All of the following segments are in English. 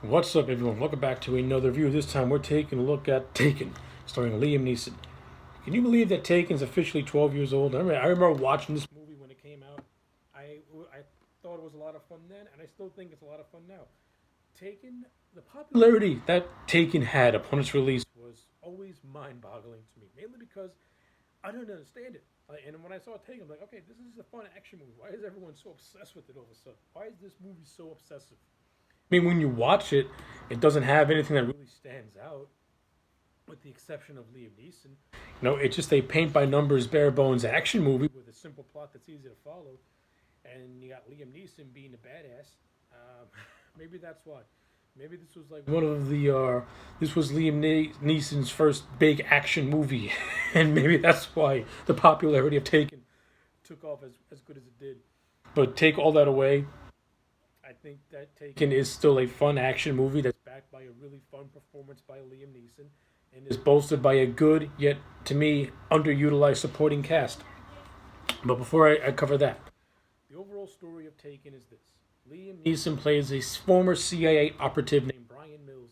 What's up, everyone? Welcome back to another review. This time we're taking a look at Taken, starring Liam Neeson. Can you believe that Taken's officially 12 years old? I remember watching this movie when it came out. I thought it was a lot of fun then, and I still think it's a lot of fun now. Taken, the popularity that Taken had upon its release was always mind-boggling to me, mainly because I don't understand it. And when I saw Taken, I'm like, okay, this is a fun action movie. Why is everyone so obsessed with it all of a sudden? Why is this movie so obsessive? I mean, when you watch it, it doesn't have anything that really stands out, with the exception of Liam Neeson. It's just a paint by numbers, bare bones action movie with a simple plot that's easy to follow, and you got Liam Neeson being a badass. Um, maybe that's why. Maybe this was like one of the this was Neeson's first big action movie, and maybe that's why the popularity of Taken took off as good as it did. But take all that away, I think that Taken is still a fun action movie that's backed by a really fun performance by Liam Neeson and is bolstered by a good, yet to me, underutilized supporting cast. But before I cover that, the overall story of Taken is this: Liam Neeson plays a former CIA operative named Brian Mills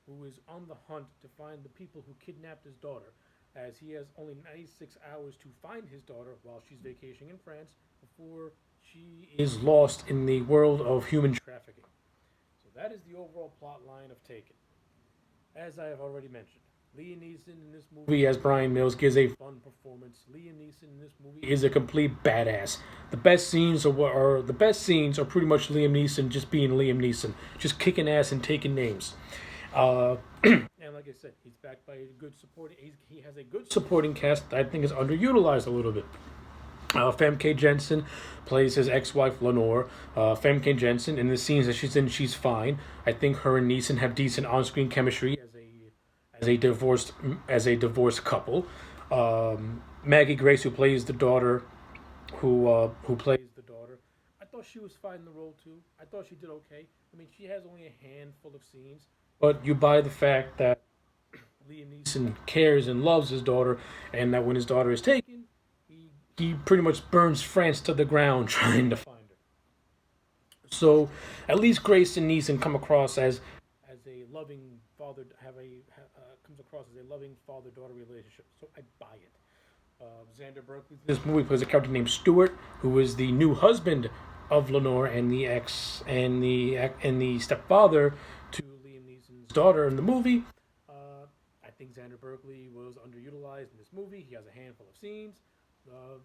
who is on the hunt to find the people who kidnapped his daughter, as he has only 96 hours to find his daughter while she's vacationing in France before she is lost in the world of human trafficking. So that is the overall plot line of Taken. As I have already mentioned, Liam Neeson in this movie as Brian Mills gives a fun performance. Liam Neeson in this movie is a complete badass. The best scenes are pretty much Liam Neeson just being Liam Neeson, just kicking ass and taking names. And like I said, he's backed by a good supporting. He has a good supporting cast that I think is underutilized a little bit. Femke Jensen plays his ex-wife Lenore. Femke Jensen in the scenes that she's in, she's fine. I think her and Neeson have decent on-screen chemistry as a divorced couple. Maggie Grace, who plays the daughter, who plays the daughter, I thought she was fine in the role too. I thought she did okay. I mean, she has only a handful of scenes, but you buy the fact that Liam Neeson cares and loves his daughter, and that when his daughter is taken, he pretty much burns France to the ground trying to find her. So at least Grace and Neeson come across as a loving father comes across as a loving father daughter relationship. So I buy it. Xander Berkeley in this movie plays a character named Stuart, who is the new husband of Lenore and the ex and the stepfather to Liam Neeson's daughter in the movie. I think Xander Berkeley was underutilized in this movie. He has a handful of scenes.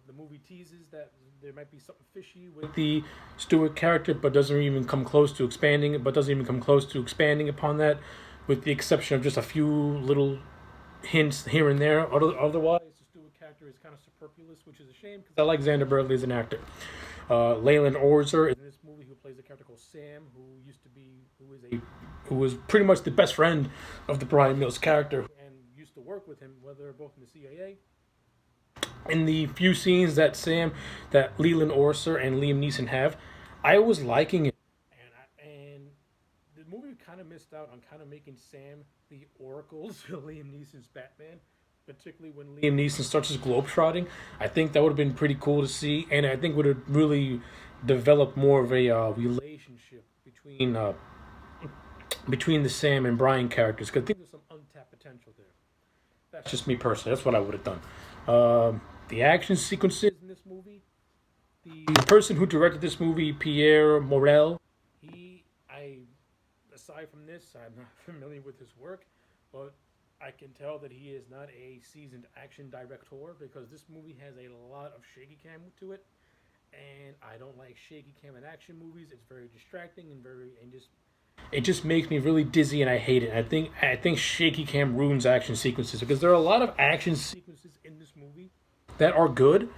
The movie teases that there might be something fishy with the Stewart character, but doesn't even come close to expanding it. But doesn't even come close to expanding upon that, with the exception of just a few little hints here and there. Otherwise, the Stewart character is kind of superfluous, which is a shame because I like Xander Berkeley as an actor. Leyland Orzer is in this movie, who plays a character called Sam, who was pretty much the best friend of the Brian Mills character and used to work with him, whether both in the CIA. In the few scenes that Leland Orser and Liam Neeson have, I was liking it, and the movie kind of missed out on kind of making Sam the Oracle to Liam Neeson's Batman, particularly when Liam Neeson starts his globetrotting. I think that would have been pretty cool to see, and I think would have really developed more of a relationship between the Sam and Brian characters, because I think there's some untapped potential there. That's just me personally. That's what I would have done. The action sequences in this movie, the person who directed this movie, Pierre Morel, aside from this, I'm not familiar with his work, but I can tell that he is not a seasoned action director, because this movie has a lot of shaky cam to it, and I don't like shaky cam in action movies. It's very distracting and just it just makes me really dizzy, and I hate it. I think shaky cam ruins action sequences, because there are a lot of action sequences in this movie that are good,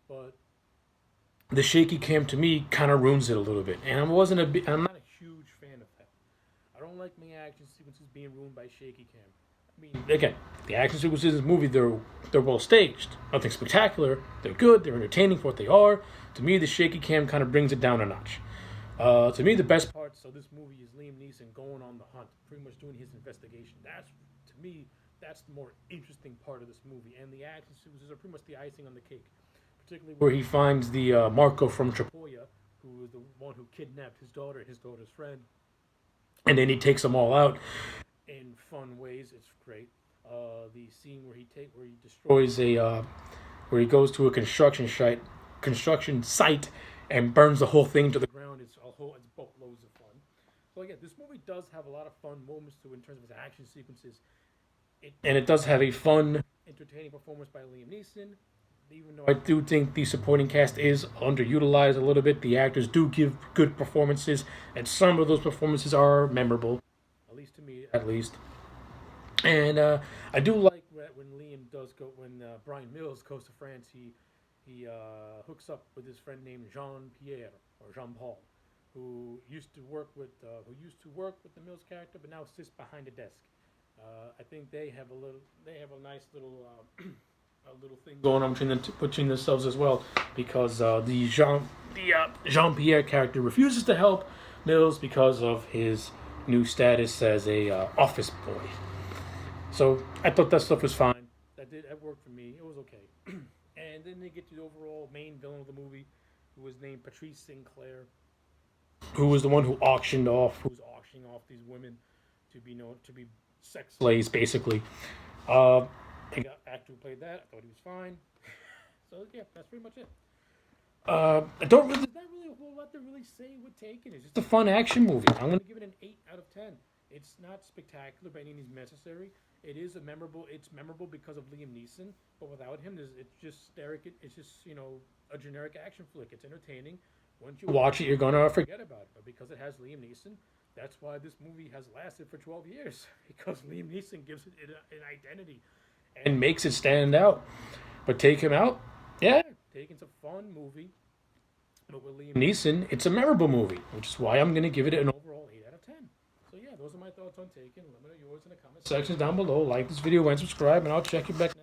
but the shaky cam to me kind of ruins it a little bit. And I'm not a huge fan of that. I don't like my action sequences being ruined by shaky cam. I mean, again, the action sequences in this movie, they're well staged, nothing spectacular. They're good. They're entertaining for what they are. To me, the shaky cam kind of brings it down a notch. To me, the best parts of this movie is Liam Neeson going on the hunt, pretty much doing his investigation. To me, that's the more interesting part of this movie, and the action sequences are pretty much the icing on the cake. Particularly where he finds the Marco from Tripolia, who is the one who kidnapped his daughter and his daughter's friend, and then he takes them all out in fun ways. It's great. The scene where he destroys where he goes to a construction site and burns the whole thing to the ground. It's boatloads of fun. So again, this movie does have a lot of fun moments to it in terms of its action sequences. And it does have a fun, entertaining performance by Liam Neeson. Even though I do think the supporting cast is underutilized a little bit, the actors do give good performances, and some of those performances are memorable, at least to me, at least. And I do like when when Brian Mills goes to France, he hooks up with his friend named Jean Pierre or Jean Paul, who used to work with the Mills character, but now sits behind a desk. I think they have a nice little a little thing going on between themselves as well, because the Jean Pierre character refuses to help Mills because of his new status as a office boy. So I thought that stuff was fine. That worked for me. It was okay. And then they get to the overall main villain of the movie, who was named Patrice Sinclair, who was the one who was auctioning off these women to be known to be sex slaves, basically. They got actor who played that. I thought he was fine. So yeah, that's pretty much it. I don't really. There's not really a whole lot to really say with Taken. It's just a fun action movie. I'm gonna give it an 8 out of 10. It's not spectacular by any means necessary. It's memorable because of Liam Neeson, but without him, it's just It's just a generic action flick. It's entertaining. Once you watch it, you're gonna forget about it. But because it has Liam Neeson, that's why this movie has lasted for 12 years. Because Liam Neeson gives it an identity and makes it stand out. But take him out, yeah, Taken's a fun movie. But with Liam Neeson, it's a memorable movie, which is why I'm gonna give it an overall 8 out of 10. So yeah, those are my thoughts on Taken. Let me know yours in the comment sections down below. Like this video and subscribe, and I'll check you back next.